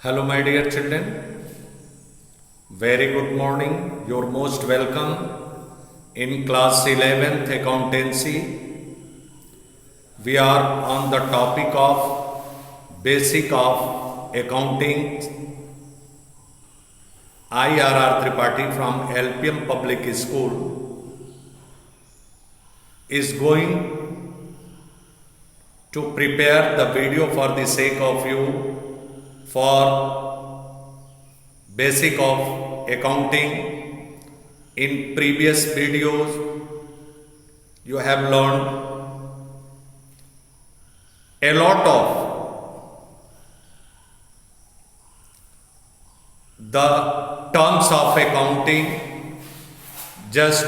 Hello, my dear children. Very good morning. You're most welcome in class 11th accountancy. We are on the topic of basic of accounting. IRR Tripathi from LPM Public School is going to prepare the video for the sake of you for basic of accounting. In previous videos you have learned a lot of the terms of accounting, just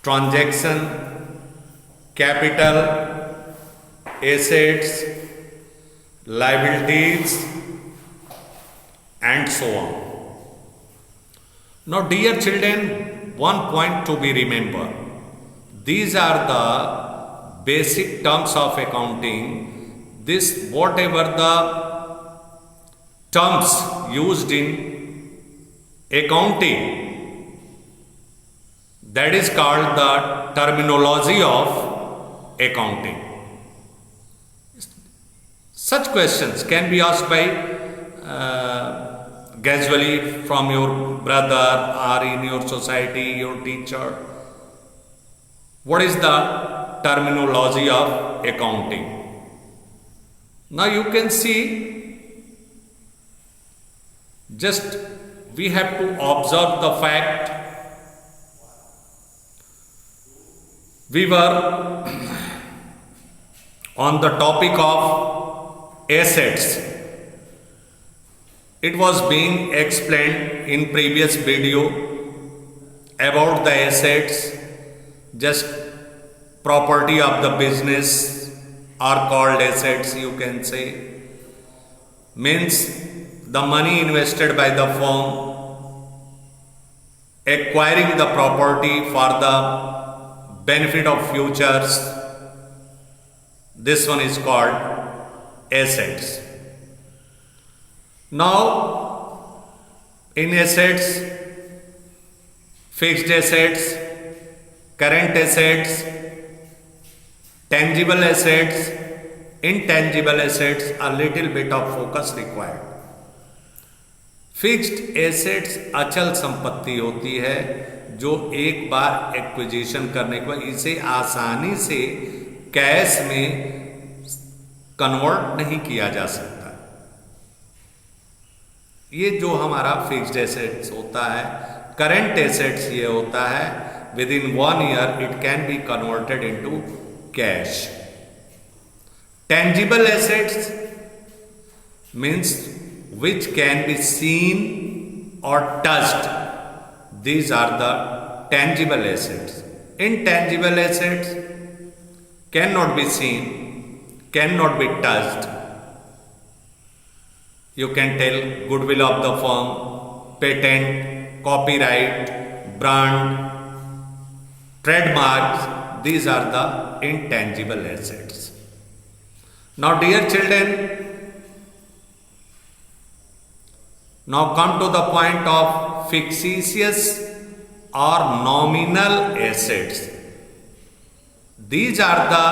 transaction, capital, assets, liabilities, and so on. Now, dear children, one point to be remembered. These are the basic terms of accounting. This, whatever the terms used in accounting, that is called the terminology of accounting. Such questions can be asked by casually from your brother or in your society, your teacher. What is the terminology of accounting? Now you can see, just we have to observe the fact. We were on the topic of assets. It was being explained in previous video about the assets. Just property of the business are called assets, you can say. Means the money invested by the firm acquiring the property for the benefit of futures. This one is called assets. Now, in assets, fixed assets, current assets, tangible assets, intangible assets, a little bit of focus required. Fixed assets अचल संपत्ति होती है जो एक बार acquisition करने के बाद इसे आसानी से कैश में कन्वर्ट नहीं किया जा सकता। ये जो हमारा फिक्स्ड एसेट्स होता है, करंट एसेट्स ये होता है with in 1 year it can be converted into cash. Tangible assets means which can be seen or touched. These are the tangible assets. Intangible assets cannot be seen, cannot be touched. You can tell goodwill of the firm, patent, copyright, brand, trademarks. These are the intangible assets. Now, dear children, now come to the point of fictitious or nominal assets. These are the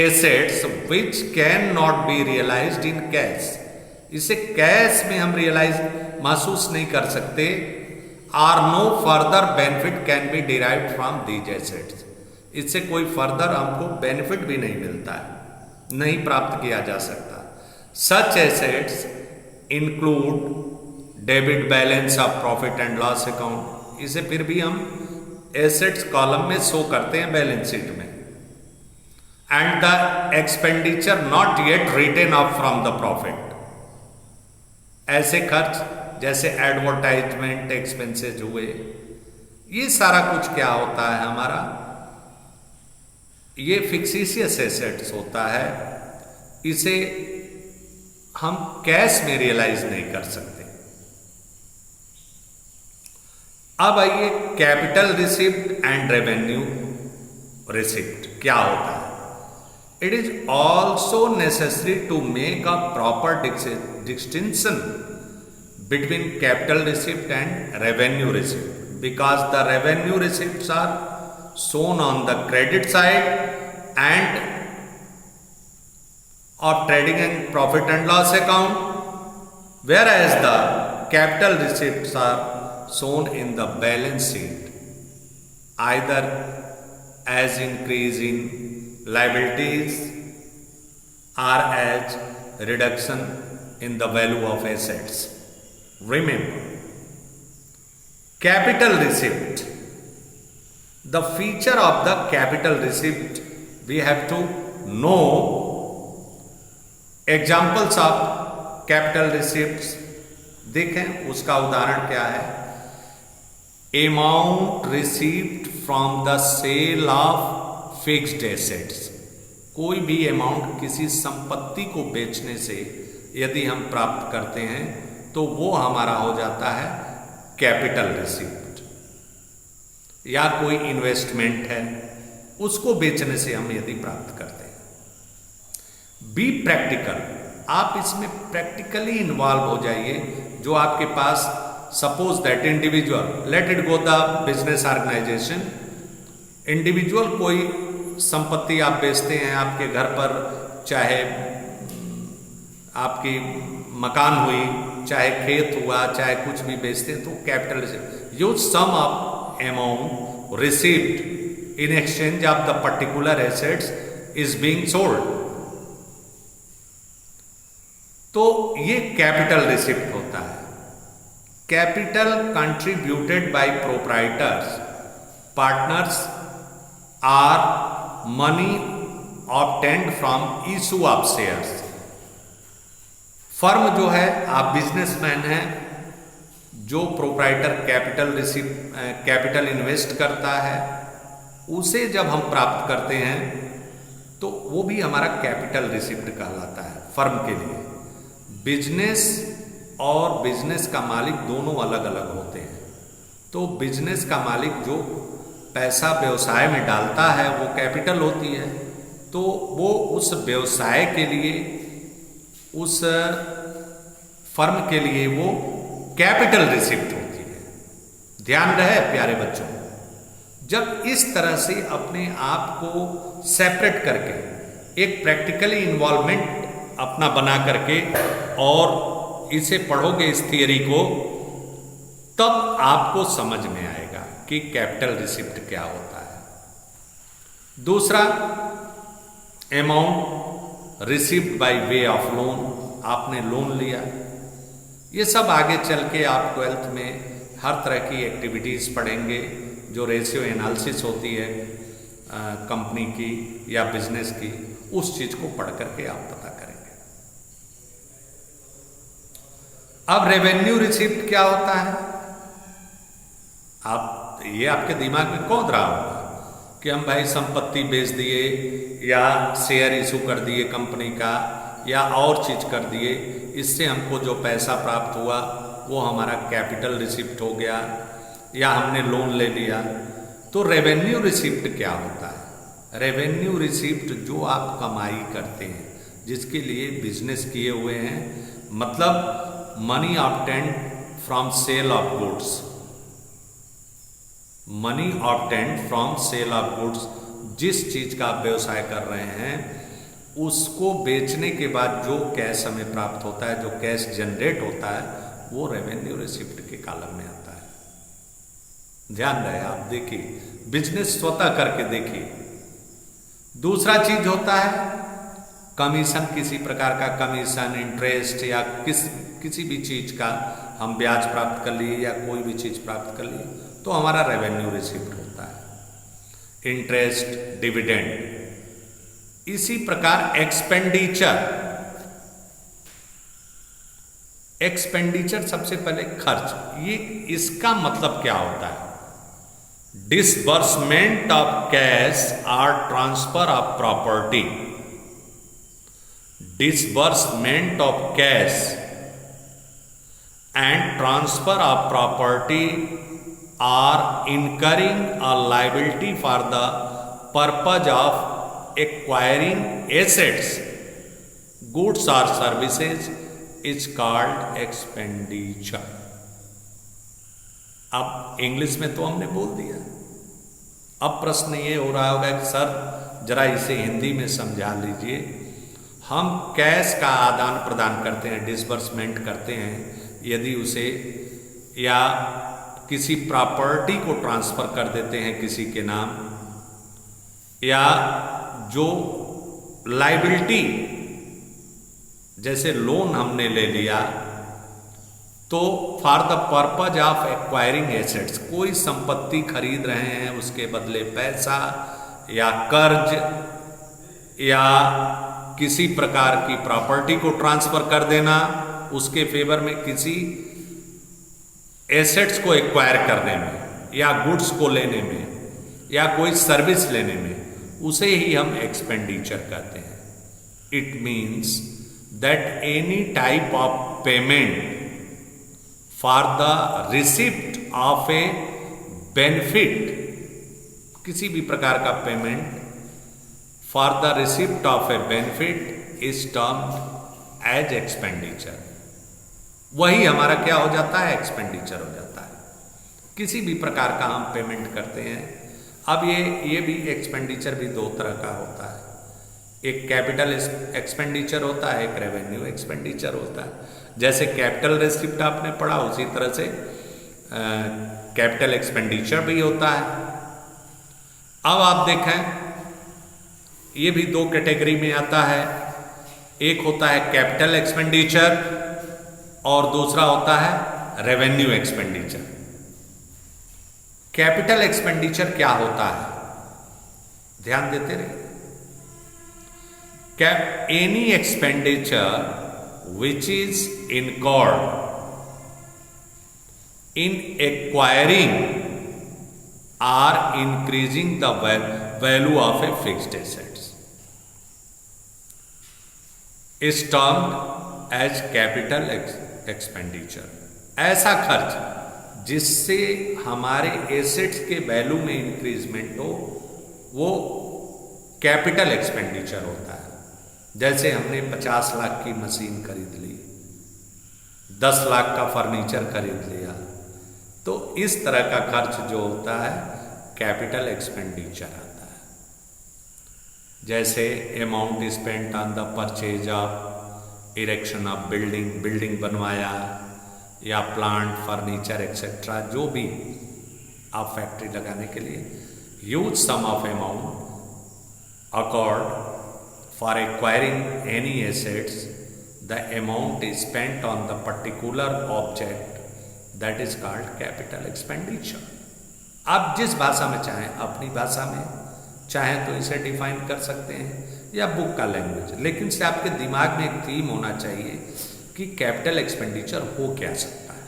assets which cannot be realized in cash. इसे cash में हम realise महसूस नहीं कर सकते। और no further benefit can be derived from these assets. इससे कोई फर्दर हमको बेनिफिट भी नहीं मिलता है, नहीं प्राप्त किया जा सकता। सच assets include debit balance of profit and loss account. इसे फिर भी हम एसेट्स कॉलम में शो करते हैं बैलेंस शीट में। And the expenditure not yet written off from the profit. ऐसे खर्च जैसे एडवर्टाइजमेंट एक्सपेंसेस हुए, ये सारा कुछ क्या होता है हमारा, ये फिक्सिशियस एसेट्स होता है। इसे हम कैश में रियलाइज नहीं कर सकते। अब आइए capital receipt and revenue receipt क्या होता है। It is also necessary to make a proper distinction between capital receipt and revenue receipt, because the revenue receipts are shown on the credit side and of trading and profit and loss account, whereas the capital receipts are shown in the balance sheet either as increase in liabilities or as reduction in the value of assets. Remember, capital receipt, the feature of the capital receipt we have to know. Examples of capital receipts देखें, उसका उदाहरण क्या है? Amount received from the sale of fixed assets, कोई भी amount किसी संपत्ति को बेचने से यदि हम प्राप्त करते हैं तो वो हमारा हो जाता है कैपिटल रिसीप्ट। या कोई इन्वेस्टमेंट है, उसको बेचने से हम यदि प्राप्त करते हैं। बी प्रैक्टिकल, आप इसमें प्रैक्टिकली इन्वॉल्व हो जाइए। जो आपके पास suppose that individual, let it go the business organisation, individual कोई संपत्ति आप बेचते हैं आपके घर पर, चाहे आपकी मकान हुई, चाहे खेत हुआ, चाहे कुछ भी बेचते हैं तो capital use sum of amount received in exchange of the particular assets is being sold, तो ये कैपिटल रिसिप्ट होता है। Capital contributed by proprietors, partners or money obtained from issue of shares. Firm जो है, आप बिजनेसमैन हैं, जो proprietor capital invest करता है, उसे जब हम प्राप्त करते हैं तो वो भी हमारा कैपिटल रिसिप्ट कहलाता है फर्म के लिए। बिजनेस और बिजनेस का मालिक दोनों अलग अलग होते हैं, तो बिजनेस का मालिक जो पैसा व्यवसाय में डालता है वो कैपिटल होती है, तो वो उस व्यवसाय के लिए, उस फर्म के लिए वो कैपिटल रिसिप्ट होती है। ध्यान रहे प्यारे बच्चों, जब इस तरह से अपने आप को सेपरेट करके एक प्रैक्टिकली इन्वॉल्वमेंट अपना बना करके और इसे पढ़ोगे इस थियरी को, तब आपको समझ में आएगा कि कैपिटल रिसिप्ट क्या होता है। दूसरा, amount received by way of loan, आपने लोन लिया। ये सब आगे चल के आप 12th में हर तरह की एक्टिविटीज़ पढ़ेंगे, जो रेशियो एनालिसिस होती है कंपनी की या बिजनेस की, उस चीज़ को पढ़ करके आप पता करेंगे। अब रेवेन्यू रिसिप्ट क्या होता है? आप ये आपके दिमाग में कौन रहा होगा कि हम भाई संपत्ति बेच दिए या शेयर इशू कर दिए कंपनी का या और चीज कर दिए, इससे हमको जो पैसा प्राप्त हुआ वो हमारा कैपिटल रिसिप्ट हो गया, या हमने लोन ले लिया। तो रेवेन्यू रिसिप्ट क्या होता है? रेवेन्यू रिसिप्ट जो आप कमाई करते हैं, जिसके लिए बिजनेस किए हुए हैं, मतलब money obtained from sale of goods, money obtained from sale of goods, जिस चीज का आप व्यवसाय कर रहे हैं उसको बेचने के बाद जो कैश हमें प्राप्त होता है, जो कैश जनरेट होता है, वो रेवेन्यू रिसिप्ट के कॉलम में आता है। ध्यान रहे, आप देखिए, बिजनेस स्वतः करके देखिए। दूसरा चीज होता है कमीशन, किसी प्रकार का कमीशन, इंटरेस्ट या किसी भी चीज का हम ब्याज प्राप्त कर लिए या कोई भी चीज प्राप्त कर लिए तो हमारा रेवेन्यू रिसिप्ट होता है। Interest, dividend. इसी प्रकार एक्सपेंडिचर सबसे पहले खर्च, ये इसका मतलब क्या होता है? डिसबर्समेंट ऑफ कैश और transfer of property. Disbursement of cash and transfer of property or incurring a liability for the purpose of acquiring assets, goods और सर्विसेज इज कॉल्ड एक्सपेंडिचर। अब इंग्लिश में तो हमने बोल दिया, अब प्रश्न ये हो रहा होगा कि सर जरा इसे हिंदी में समझा लीजिए। हम कैश का आदान प्रदान करते हैं, डिसबर्समेंट करते हैं, यदि उसे या किसी प्रॉपर्टी को ट्रांसफर कर देते हैं किसी के नाम, या जो लाइबिलिटी जैसे लोन हमने ले लिया, तो for the purpose of acquiring assets, कोई संपत्ति खरीद रहे हैं उसके बदले पैसा या कर्ज या किसी प्रकार की प्रॉपर्टी को ट्रांसफर कर देना, उसके फेवर में किसी एसेट्स को एक्वायर करने में या गुड्स को लेने में या कोई सर्विस लेने में, उसे ही हम एक्सपेंडिचर कहते हैं। It means that any type of payment for the receipt of a benefit, किसी भी प्रकार का payment for the receipt of a benefit is termed as expenditure. वही हमारा क्या हो जाता है, एक्सपेंडिचर हो जाता है। किसी भी प्रकार का हम पेमेंट करते हैं। अब ये भी एक्सपेंडिचर भी दो तरह का होता है, एक कैपिटल एक्सपेंडिचर होता है, एक रेवेन्यू एक्सपेंडिचर होता है। जैसे कैपिटल रिसिप्ट आपने पढ़ा, उसी तरह से कैपिटल एक्सपेंडिचर भी होता है। अब आप देखें, ये भी दो कैटेगरी में आता है, एक होता है कैपिटल एक्सपेंडिचर और दूसरा होता है रेवेन्यू एक्सपेंडिचर। कैपिटल एक्सपेंडिचर क्या होता है, ध्यान देते रहिए। Any expenditure which is incurred in acquiring or increasing the value of a fixed assets is termed as capital expenditure। ऐसा खर्च जिससे हमारे एसेट्स के वैल्यू में इंक्रीजमेंट हो, वो कैपिटल एक्सपेंडिचर होता है। जैसे हमने 50 लाख की मशीन खरीद ली, 10 लाख का फर्नीचर खरीद लिया, तो इस तरह का खर्च जो होता है कैपिटल एक्सपेंडिचर आता है। जैसे amount spent on the purchase of erection of building बनवाया, या प्लांट, फर्नीचर एक्सेट्रा, जो भी आप फैक्ट्री लगाने के लिए, huge sum of amount accord for acquiring any assets, the amount is spent on the particular object, that is called capital expenditure। आप जिस भाषा में चाहें, अपनी भाषा में चाहें तो इसे डिफाइन कर सकते हैं या बुक का लैंग्वेज, लेकिन से आपके दिमाग में एक थीम होना चाहिए कि कैपिटल एक्सपेंडिचर हो क्या सकता है।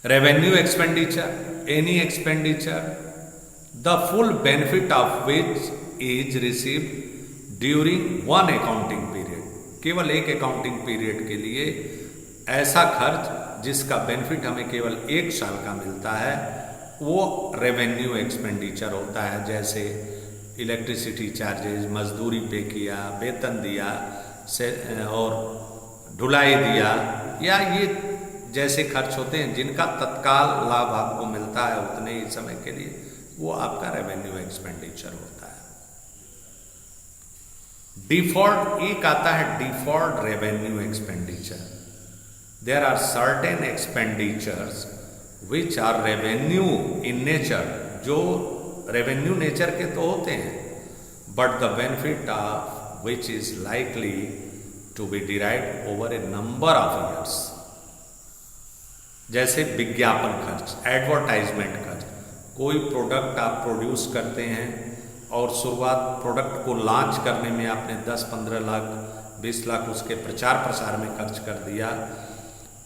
Revenue expenditure, any expenditure the full benefit of which is received during one accounting period, केवल एक अकाउंटिंग पीरियड के लिए ऐसा खर्च जिसका बेनिफिट हमें केवल एक साल का मिलता है, वो रेवेन्यू एक्सपेंडिचर होता है। जैसे इलेक्ट्रिसिटी चार्जेस, मजदूरी पे किया, वेतन दिया से और ढुलाई दिया, या ये जैसे खर्च होते हैं जिनका तत्काल लाभ आपको मिलता है उतने ही समय के लिए, वो आपका रेवेन्यू एक्सपेंडिचर होता है। डिफॉल्ट एक आता है default revenue expenditure. There are certain expenditures which are revenue in nature, जो रेवेन्यू नेचर के तो होते हैं, but the benefit of which is likely to be derived over a number of years. जैसे विज्ञापन खर्च, एडवर्टाइजमेंट खर्च, कोई प्रोडक्ट आप प्रोड्यूस करते हैं और शुरुआत प्रोडक्ट को लॉन्च करने में आपने 10-15 लाख 20 लाख उसके प्रचार प्रसार में खर्च कर दिया,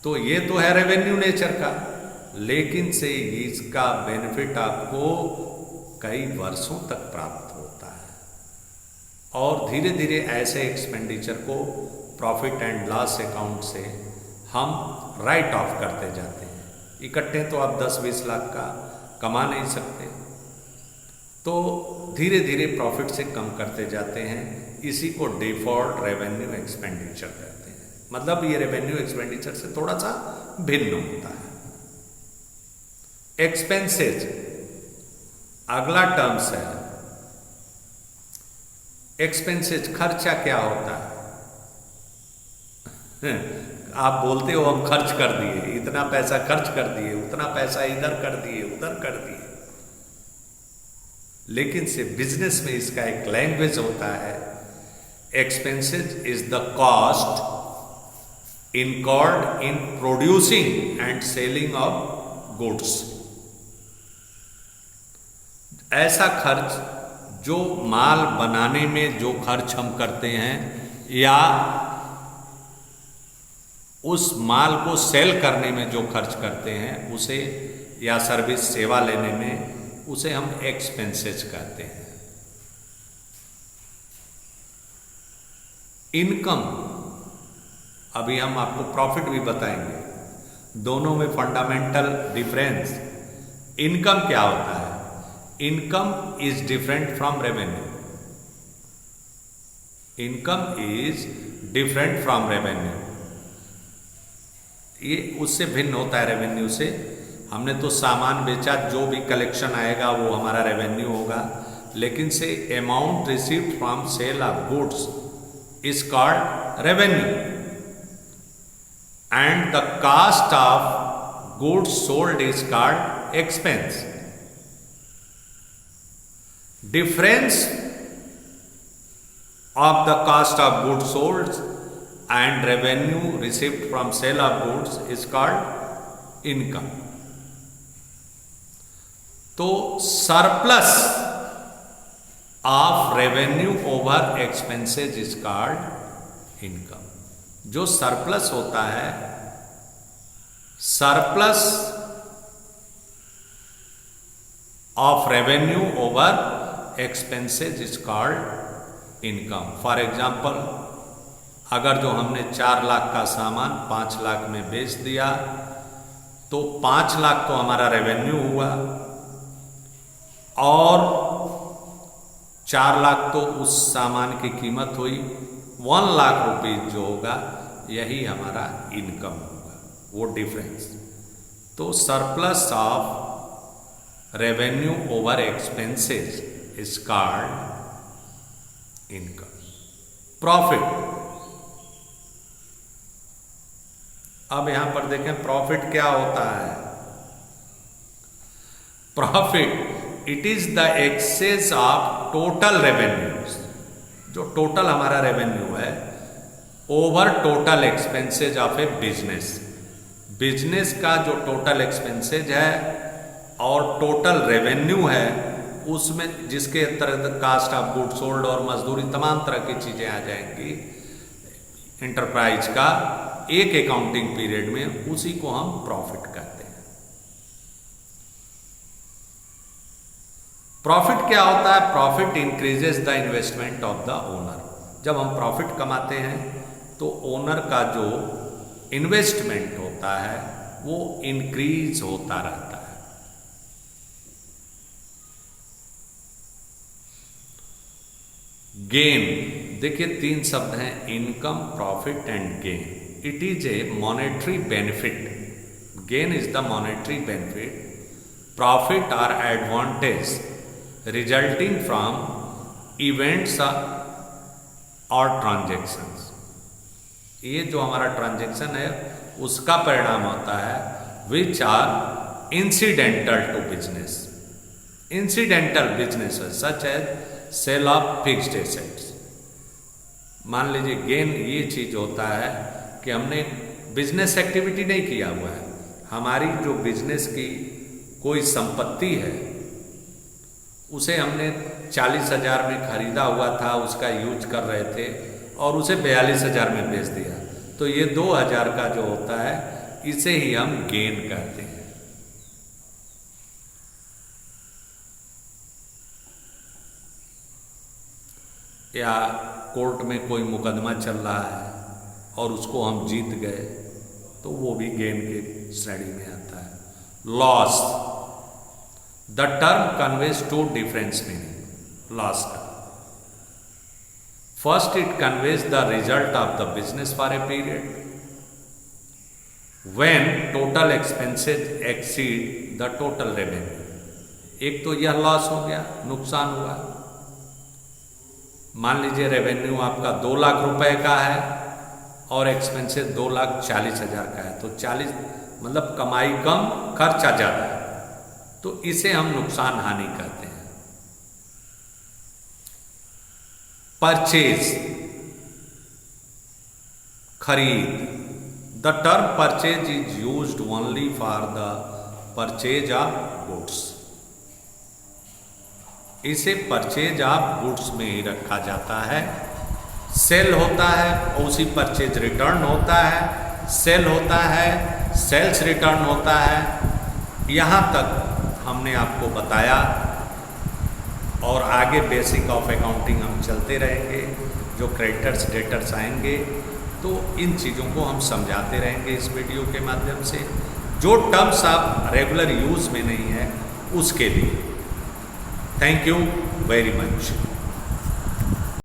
तो ये तो है रेवेन्यू नेचर का, लेकिन से इसका बेनिफिट आपको कई वर्षों तक प्राप्त होता है। और धीरे धीरे ऐसे एक्सपेंडिचर को प्रॉफिट एंड लॉस अकाउंट से हम राइट ऑफ करते जाते हैं। इकट्ठे तो आप 10-20 लाख का कमा नहीं सकते, तो धीरे धीरे प्रॉफिट से कम करते जाते हैं। इसी को डिफॉल्ट रेवेन्यू एक्सपेंडिचर कहते हैं। मतलब ये रेवेन्यू एक्सपेंडिचर से थोड़ा सा भिन्न होता है। एक्सपेंसेज अगला टर्म्स है। एक्सपेंसेज खर्चा क्या होता है? आप बोलते हो हम खर्च कर दिए, इतना पैसा खर्च कर दिए, उतना पैसा इधर कर दिए, उधर कर दिए, लेकिन से बिजनेस में इसका एक लैंग्वेज होता है। Expenses is the cost incurred in producing and selling of goods. ऐसा खर्च जो माल बनाने में जो खर्च हम करते हैं या उस माल को सेल करने में जो खर्च करते हैं उसे, या सर्विस सेवा लेने में, उसे हम एक्सपेंसेस कहते हैं। इनकम, अभी हम आपको प्रॉफिट भी बताएंगे, दोनों में फंडामेंटल डिफरेंस। इनकम क्या होता है? Income is different from revenue. Income is different from revenue. ये उससे भिन्न होता है रेवेन्यू से। हमने तो सामान बेचा, जो भी कलेक्शन आएगा वो हमारा रेवेन्यू होगा, लेकिन से amount received from sale of goods is called revenue and the cost of goods sold is called expense. Difference of the cost of goods sold and revenue received from sale of goods is called income. तो surplus of revenue over expenses is called income. जो surplus होता है, surplus of revenue over expenses is called income. For example, अगर जो हमने 4 लाख का सामान 5 लाख में बेच दिया तो 5 लाख तो हमारा रेवेन्यू हुआ और 4 लाख तो उस सामान की कीमत हुई। 1 लाख रुपये जो होगा यही हमारा इनकम होगा, वो डिफरेंस। तो surplus of revenue over expenses is called income. Profit, अब यहां पर देखें प्रॉफिट क्या होता है। Profit it is the excess of total revenues, जो टोटल हमारा रेवेन्यू है, over total expenses of a business. Business का जो टोटल एक्सपेंसेज है और टोटल रेवेन्यू है, उसमें जिसके अंतर्गत कास्ट ऑफ गुड सोल्ड और मजदूरी तमाम तरह की चीजें आ जाएंगी इंटरप्राइज का एक अकाउंटिंग पीरियड में, उसी को हम प्रॉफिट कहते हैं। प्रॉफिट क्या होता है? Profit increases the investment of the owner. जब हम प्रॉफिट कमाते हैं तो ओनर का जो इन्वेस्टमेंट होता है वो इंक्रीज होता रहता है। गेन, देखिए 3 शब्द हैं, income, profit and gain. It is a monetary benefit. Gain is the monetary benefit, profit or advantage resulting from events और ट्रांजेक्शंस। ये जो हमारा ट्रांजेक्शन है उसका परिणाम होता है which are incidental to business. Incidental business such as sale of fixed assets. मान लीजिए गेन ये चीज होता है कि हमने बिजनेस एक्टिविटी नहीं किया हुआ है, हमारी जो बिजनेस की कोई संपत्ति है उसे हमने 40,000 में खरीदा हुआ था, उसका यूज कर रहे थे और उसे 42,000 में बेच दिया, तो ये 2,000 का जो होता है इसे ही हम गेन कहते हैं। या कोर्ट में कोई मुकदमा चल रहा है और उसको हम जीत गए तो वो भी गेन के श्रेणी में आता है। Loss, The term conveys two different meanings. Last term. First, it conveys the result of the business for a period when total expenses exceed the total revenue. एक तो यह लॉस हो गया, नुकसान हुआ। मान लीजिए रेवेन्यू आपका 2 लाख रुपए का है और एक्सपेंसेस 2,40,000 का है, तो 40 मतलब कमाई कम खर्चा ज़्यादा है, तो इसे हम नुकसान हानि कहते हैं। परचेज, खरीद। The term purchase is used only for the purchase of goods. इसे परचेज ऑफ गुड्स में ही रखा जाता है। सेल होता है और उसी परचेज रिटर्न होता है, सेल होता है, सेल्स रिटर्न होता है। यहाँ तक हमने आपको बताया और आगे बेसिक ऑफ अकाउंटिंग हम चलते रहेंगे। जो क्रेडिटर्स डेटर्स आएंगे तो इन चीज़ों को हम समझाते रहेंगे इस वीडियो के माध्यम से। जो टर्म्स आप रेगुलर यूज़ में नहीं है उसके लिए। Thank you very much.